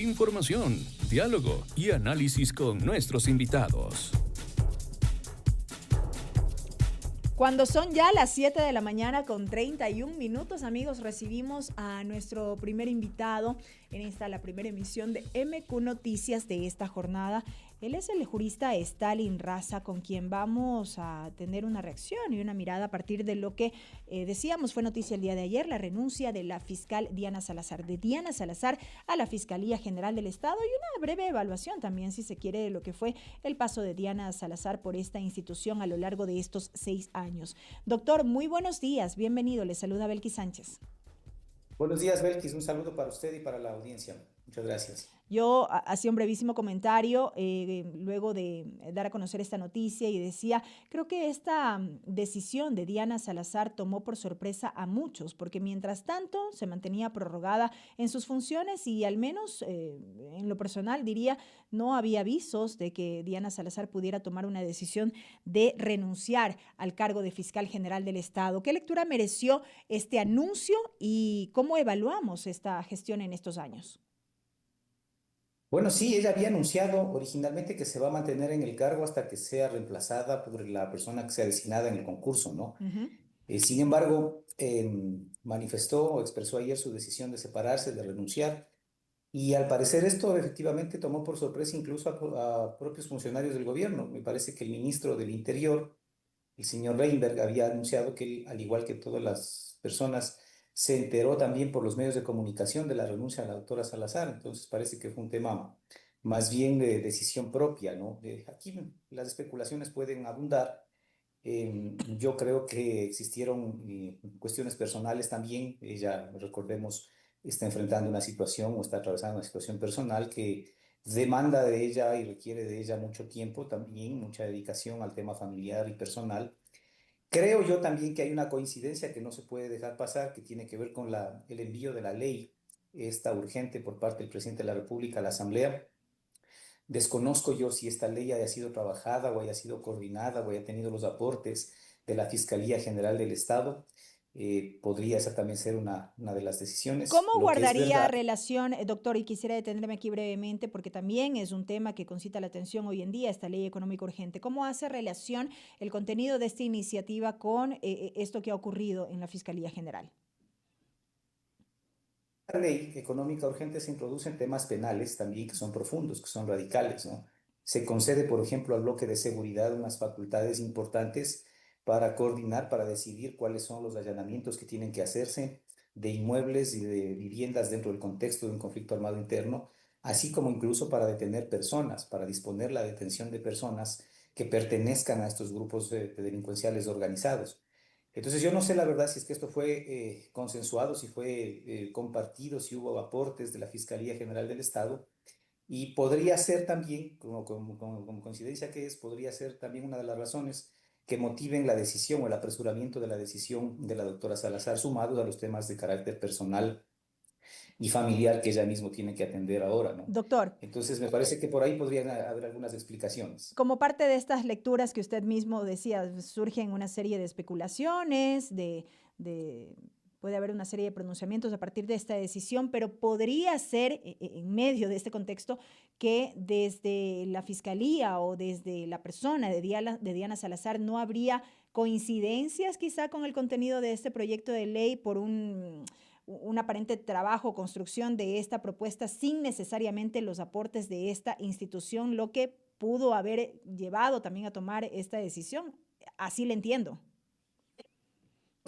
Información, diálogo y análisis con nuestros invitados. Cuando son ya las 7 de la mañana con 31 minutos, amigos, recibimos a nuestro primer invitado en la primera emisión de MQ Noticias de esta jornada. Él es el jurista Stalin Raza, con quien vamos a tener una reacción y una mirada a partir de lo que decíamos, fue noticia el día de ayer, la renuncia de la fiscal Diana Salazar, a la Fiscalía General del Estado, y una breve evaluación también, si se quiere, de lo que fue el paso de Diana Salazar por esta institución a lo largo de estos 6 años. Doctor, muy buenos días, bienvenido, le saluda Belkis Sánchez. Buenos días, Belkis, un saludo para usted y para la audiencia. Muchas gracias. Yo hacía un brevísimo comentario luego de dar a conocer esta noticia y decía, creo que esta decisión de Diana Salazar tomó por sorpresa a muchos, porque mientras tanto se mantenía prorrogada en sus funciones y al menos en lo personal diría, no había avisos de que Diana Salazar pudiera tomar una decisión de renunciar al cargo de fiscal general del Estado. ¿Qué lectura mereció este anuncio y cómo evaluamos esta gestión en estos años? Bueno, sí, ella había anunciado originalmente que se va a mantener en el cargo hasta que sea reemplazada por la persona que sea designada en el concurso, ¿no? Uh-huh. Sin embargo, manifestó o expresó ayer su decisión de separarse, de renunciar, y al parecer esto efectivamente tomó por sorpresa incluso a propios funcionarios del gobierno. Me parece que el ministro del Interior, el señor Reinberg, había anunciado que él, al igual que todas las personas, se enteró también por los medios de comunicación de la renuncia de la doctora Salazar. Entonces parece que fue un tema más bien de decisión propia, ¿no? Aquí las especulaciones pueden abundar. Yo creo que existieron cuestiones personales también. Ella, recordemos, está enfrentando una situación o está atravesando una situación personal que demanda de ella y requiere de ella mucho tiempo, también mucha dedicación al tema familiar y personal. Creo yo también que hay una coincidencia que no se puede dejar pasar, que tiene que ver con el envío de la ley, esta urgente por parte del presidente de la República a la Asamblea. Desconozco yo si esta ley haya sido trabajada o haya sido coordinada o haya tenido los aportes de la Fiscalía General del Estado. Podría esa también ser una de las decisiones. ¿Cómo Lo que es guardaría verdad. relación, doctor? Y quisiera detenerme aquí brevemente porque también es un tema que concita la atención hoy en día, esta ley económica urgente. ¿Cómo hace relación el contenido de esta iniciativa con esto que ha ocurrido en la Fiscalía General? La ley económica urgente se introduce en temas penales también que son profundos, que son radicales, ¿no? Se concede, por ejemplo, al bloque de seguridad unas facultades importantes para coordinar, para decidir cuáles son los allanamientos que tienen que hacerse de inmuebles y de viviendas dentro del contexto de un conflicto armado interno, así como incluso para detener personas, para disponer la detención de personas que pertenezcan a estos grupos de delincuenciales organizados. Entonces yo no sé la verdad si es que esto fue consensuado, si fue compartido, si hubo aportes de la Fiscalía General del Estado, y podría ser también, como coincidencia que es, podría ser también una de las razones que motiven la decisión o el apresuramiento de la decisión de la doctora Salazar, sumados a los temas de carácter personal y familiar que ella mismo tiene que atender ahora, ¿no? Doctor, Entonces me parece que por ahí podrían haber algunas explicaciones. como parte de estas lecturas que usted mismo decía, surgen una serie de especulaciones, puede haber una serie de pronunciamientos a partir de esta decisión, pero podría ser, en medio de este contexto, que desde la Fiscalía o desde la persona de Diana Salazar no habría coincidencias quizá con el contenido de este proyecto de ley por un aparente trabajo o construcción de esta propuesta sin necesariamente los aportes de esta institución, lo que pudo haber llevado también a tomar esta decisión. Así le entiendo.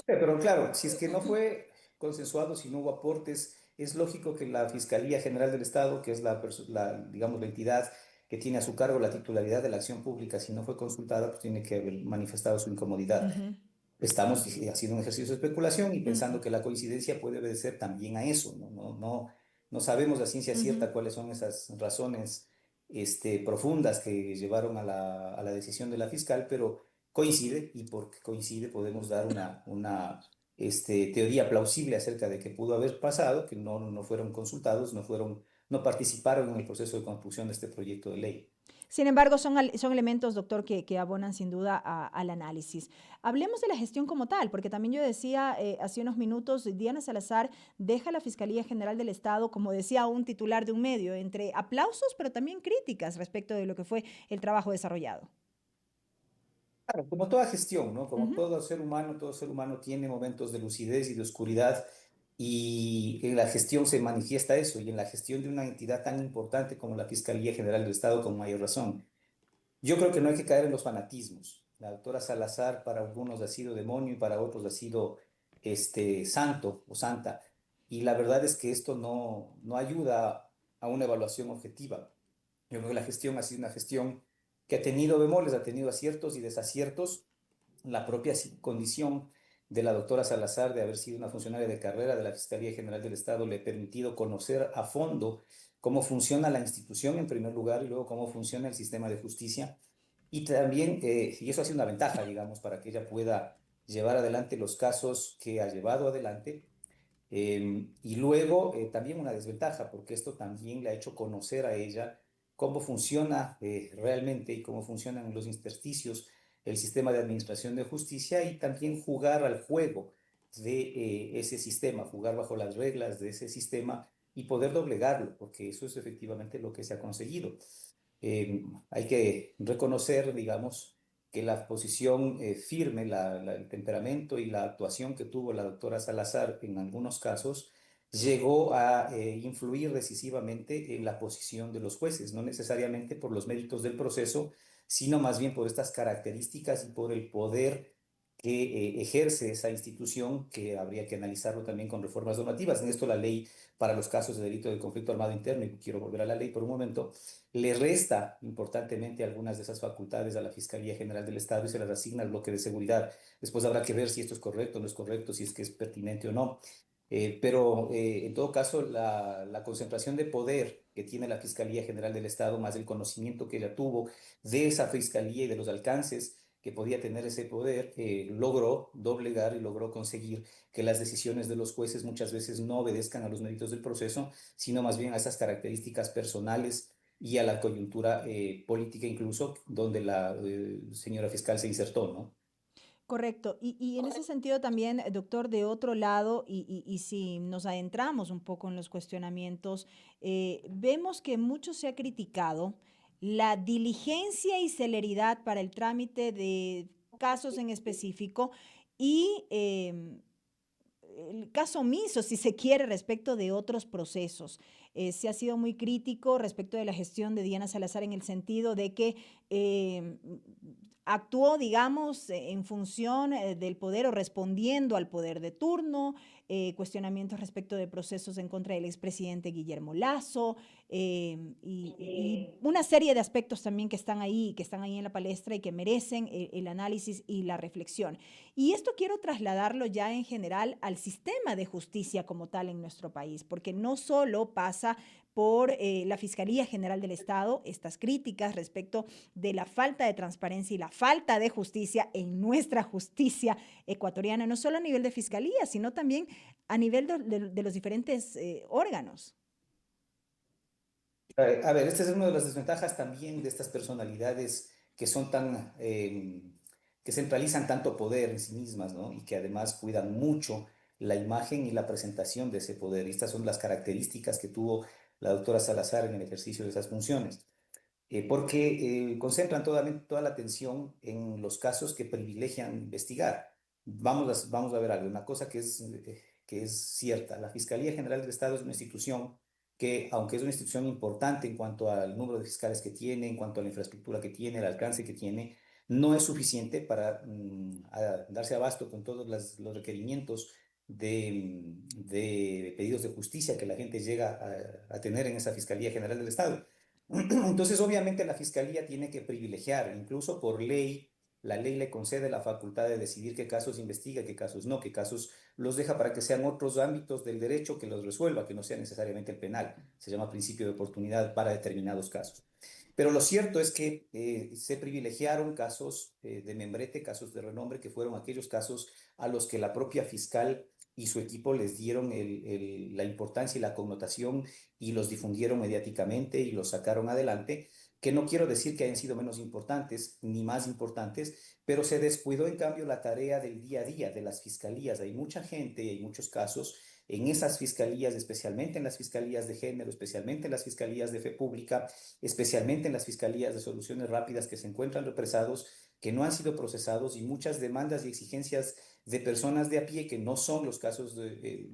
Pero claro, si es que no fue consensuado, si no hubo aportes, es lógico que la Fiscalía General del Estado, que es digamos, la entidad que tiene a su cargo la titularidad de la acción pública, si no fue consultada, pues tiene que haber manifestado su incomodidad. Uh-huh. Estamos haciendo un ejercicio de especulación y Uh-huh. pensando que la coincidencia puede obedecer también a eso, ¿no? No sabemos a ciencia Uh-huh. cierta cuáles son esas razones profundas que llevaron a la decisión de la fiscal, pero coincide y porque coincide podemos dar una teoría plausible acerca de que pudo haber pasado, que no fueron consultados, no participaron en el proceso de construcción de este proyecto de ley. Sin embargo, son elementos, doctor, que abonan sin duda al análisis. Hablemos de la gestión como tal, porque también yo decía hace unos minutos, Diana Salazar deja la Fiscalía General del Estado, como decía un titular de un medio, entre aplausos, pero también críticas respecto de lo que fue el trabajo desarrollado. Claro, como toda gestión, ¿no? Como Ujú. todo ser humano tiene momentos de lucidez y de oscuridad, y en la gestión se manifiesta eso, y en la gestión de una entidad tan importante como la Fiscalía General del Estado, con mayor razón. Yo creo que no hay que caer en los fanatismos. La doctora Salazar para algunos ha sido demonio y para otros ha sido santo o santa. Y la verdad es que esto no ayuda a una evaluación objetiva. Yo creo que la gestión ha sido una gestión que ha tenido bemoles, ha tenido aciertos y desaciertos. La propia condición de la doctora Salazar de haber sido una funcionaria de carrera de la Fiscalía General del Estado le ha permitido conocer a fondo cómo funciona la institución en primer lugar y luego cómo funciona el sistema de justicia. Y también, y eso ha sido una ventaja, digamos, para que ella pueda llevar adelante los casos que ha llevado adelante. Y luego también una desventaja, porque esto también le ha hecho conocer a ella cómo funciona realmente y cómo funcionan los intersticios, el sistema de administración de justicia, y también jugar al juego de ese sistema, jugar bajo las reglas de ese sistema y poder doblegarlo, porque eso es efectivamente lo que se ha conseguido. Hay que reconocer, digamos, que la posición firme, el temperamento y la actuación que tuvo la doctora Salazar en algunos casos llegó a influir decisivamente en la posición de los jueces, no necesariamente por los méritos del proceso, sino más bien por estas características y por el poder que ejerce esa institución, que habría que analizarlo también con reformas normativas. En esto la ley para los casos de delito de conflicto armado interno, y quiero volver a la ley por un momento, le resta importantemente algunas de esas facultades a la Fiscalía General del Estado y se las asigna al bloque de seguridad. Después habrá que ver si esto es correcto o no es correcto, si es que es pertinente o no. Pero en todo caso, la concentración de poder que tiene la Fiscalía General del Estado, más el conocimiento que ella tuvo de esa Fiscalía y de los alcances que podía tener ese poder, logró doblegar y logró conseguir que las decisiones de los jueces muchas veces no obedezcan a los méritos del proceso, sino más bien a esas características personales y a la coyuntura política incluso, donde la señora fiscal se insertó, ¿no? Correcto. Y en ese sentido también, doctor, de otro lado, y si nos adentramos un poco en los cuestionamientos, vemos que mucho se ha criticado la diligencia y celeridad para el trámite de casos en específico y el caso omiso, si se quiere, respecto de otros procesos. Se ha sido muy crítico respecto de la gestión de Diana Salazar en el sentido de que eh, actuó, digamos, en función del poder o respondiendo al poder de turno, cuestionamientos respecto de procesos en contra del expresidente Guillermo Lazo, y una serie de aspectos también que están ahí en la palestra y que merecen el análisis y la reflexión. Y esto quiero trasladarlo ya en general al sistema de justicia como tal en nuestro país, porque no solo pasa por la Fiscalía General del Estado, estas críticas respecto de la falta de transparencia y la falta de justicia en nuestra justicia ecuatoriana, no solo a nivel de fiscalía, sino también a nivel de los diferentes órganos. A ver, esta es una de las desventajas también de estas personalidades que son tan, que centralizan tanto poder en sí mismas, ¿no? Y que además cuidan mucho la imagen y la presentación de ese poder. Y estas son las características que tuvo la doctora Salazar en el ejercicio de esas funciones. Porque concentran toda la atención en los casos que privilegian investigar. Vamos a ver algo, una cosa que es cierta. La Fiscalía General del Estado es una institución que, aunque es una institución importante en cuanto al número de fiscales que tiene, en cuanto a la infraestructura que tiene, el alcance que tiene, no es suficiente para darse abasto con todos los requerimientos de pedidos de justicia que la gente llega a tener en esa Fiscalía General del Estado. Entonces, obviamente, la Fiscalía tiene que privilegiar, incluso por ley, la ley le concede la facultad de decidir qué casos investiga, qué casos no, qué casos los deja para que sean otros ámbitos del derecho que los resuelva, que no sea necesariamente el penal. Se llama principio de oportunidad para determinados casos. Pero lo cierto es que se privilegiaron casos de membrete, casos de renombre, que fueron aquellos casos a los que la propia fiscal y su equipo les dieron la importancia y la connotación y los difundieron mediáticamente y los sacaron adelante, que no quiero decir que hayan sido menos importantes ni más importantes, pero se descuidó en cambio la tarea del día a día de las fiscalías. Hay mucha gente y hay muchos casos en esas fiscalías, especialmente en las fiscalías de género, especialmente en las fiscalías de fe pública, especialmente en las fiscalías de soluciones rápidas, que se encuentran represados, que no han sido procesados, y muchas demandas y exigencias de personas de a pie, que no son los casos de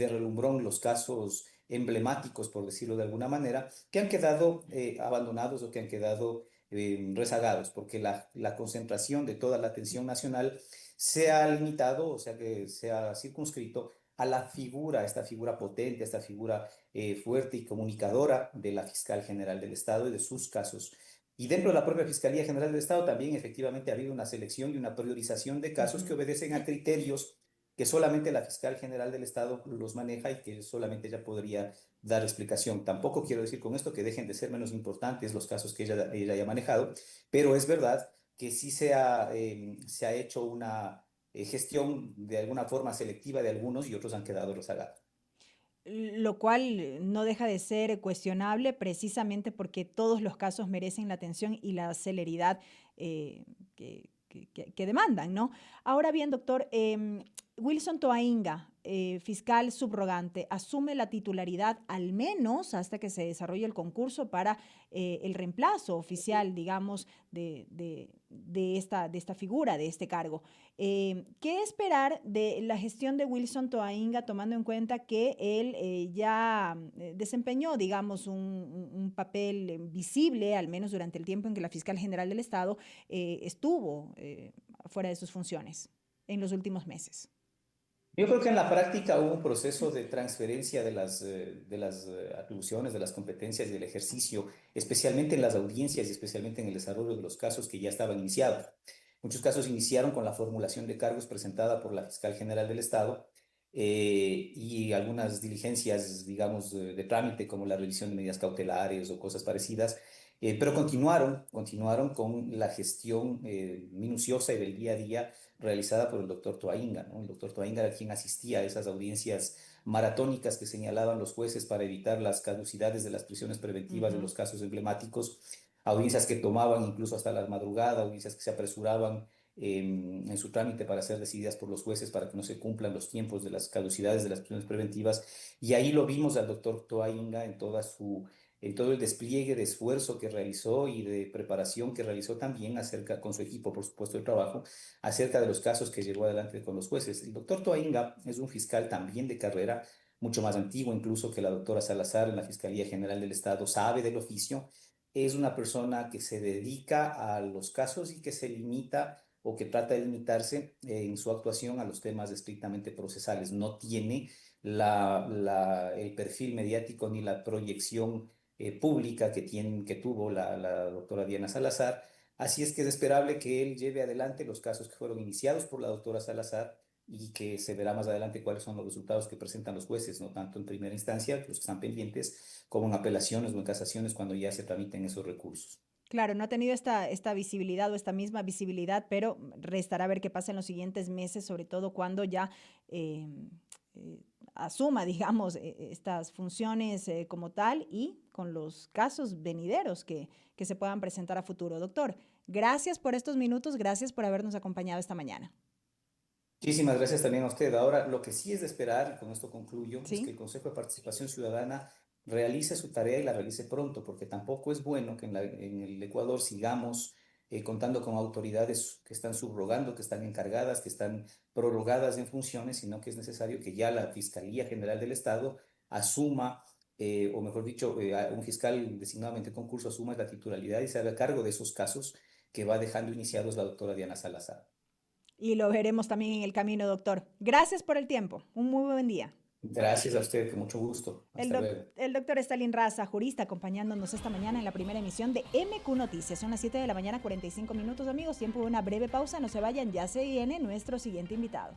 relumbrón, los casos emblemáticos, por decirlo de alguna manera, que han quedado abandonados o que han quedado rezagados, porque la concentración de toda la atención nacional se ha limitado, o sea, que se ha circunscrito a la figura, esta figura potente, esta figura fuerte y comunicadora de la fiscal general del Estado y de sus casos. Y dentro de la propia Fiscalía General del Estado también efectivamente ha habido una selección y una priorización de casos que obedecen a criterios que solamente la fiscal general del Estado los maneja y que solamente ella podría dar explicación. Tampoco quiero decir con esto que dejen de ser menos importantes los casos que ella haya manejado, pero es verdad que sí se ha hecho una gestión de alguna forma selectiva de algunos y otros han quedado rezagados. Lo cual no deja de ser cuestionable precisamente porque todos los casos merecen la atención y la celeridad que demandan, ¿no? Ahora bien, doctor, Wilson Toainga, fiscal subrogante, asume la titularidad al menos hasta que se desarrolle el concurso para el reemplazo oficial, digamos, de esta figura, de este cargo. ¿Qué esperar de la gestión de Wilson Toainga, tomando en cuenta que él ya desempeñó, digamos, un papel visible, al menos durante el tiempo en que la fiscal general del Estado estuvo fuera de sus funciones en los últimos meses? Yo creo que en la práctica hubo un proceso de transferencia de las atribuciones, de las competencias y del ejercicio, especialmente en las audiencias y especialmente en el desarrollo de los casos que ya estaban iniciados. Muchos casos iniciaron con la formulación de cargos presentada por la fiscal general del Estado y algunas diligencias, digamos, de trámite, como la revisión de medidas cautelares o cosas parecidas, pero continuaron con la gestión minuciosa y del día a día realizada por el doctor Toainga, ¿no? El doctor Toainga era quien asistía a esas audiencias maratónicas que señalaban los jueces para evitar las caducidades de las prisiones preventivas de los casos emblemáticos, audiencias que tomaban incluso hasta la madrugada, audiencias que se apresuraban en su trámite para ser decididas por los jueces para que no se cumplan los tiempos de las caducidades de las prisiones preventivas. Y ahí lo vimos al doctor Toainga en todo el despliegue de esfuerzo que realizó y de preparación que realizó también acerca, con su equipo, por supuesto, de trabajo, acerca de los casos que llevó adelante con los jueces. El doctor Toainga es un fiscal también de carrera, mucho más antiguo incluso que la doctora Salazar en la Fiscalía General del Estado, sabe del oficio, es una persona que se dedica a los casos y que se limita o que trata de limitarse en su actuación a los temas estrictamente procesales. No tiene el perfil mediático ni la proyección pública que tuvo la doctora Diana Salazar. Así es que es esperable que él lleve adelante los casos que fueron iniciados por la doctora Salazar y que se verá más adelante cuáles son los resultados que presentan los jueces, no tanto en primera instancia, los que están pendientes, como en apelaciones o en casaciones cuando ya se tramiten esos recursos. Claro, no ha tenido esta visibilidad o esta misma visibilidad, pero restará ver qué pasa en los siguientes meses, sobre todo cuando ya asuma, digamos, estas funciones como tal y con los casos venideros que se puedan presentar a futuro. Doctor, gracias por estos minutos, gracias por habernos acompañado esta mañana. Muchísimas gracias también a usted. Ahora, lo que sí es de esperar, y con esto concluyo, es que el ¿Sí? Consejo de Participación Ciudadana realice su tarea y la realice pronto, porque tampoco es bueno que en el Ecuador sigamos contando con autoridades que están subrogando, que están encargadas, que están prorrogadas en funciones, sino que es necesario que ya la Fiscalía General del Estado asuma, o mejor dicho, un fiscal designadamente concurso asuma la titularidad y se haga cargo de esos casos que va dejando iniciados la doctora Diana Salazar. Y lo veremos también en el camino, doctor. Gracias por el tiempo. Un muy buen día. Gracias a usted, con mucho gusto. Hasta luego. El doctor Stalin Raza, jurista, acompañándonos esta mañana en la primera emisión de MQ Noticias. Son las 7 de la mañana, 45 minutos, amigos. Tiempo de una breve pausa. No se vayan, ya se viene nuestro siguiente invitado.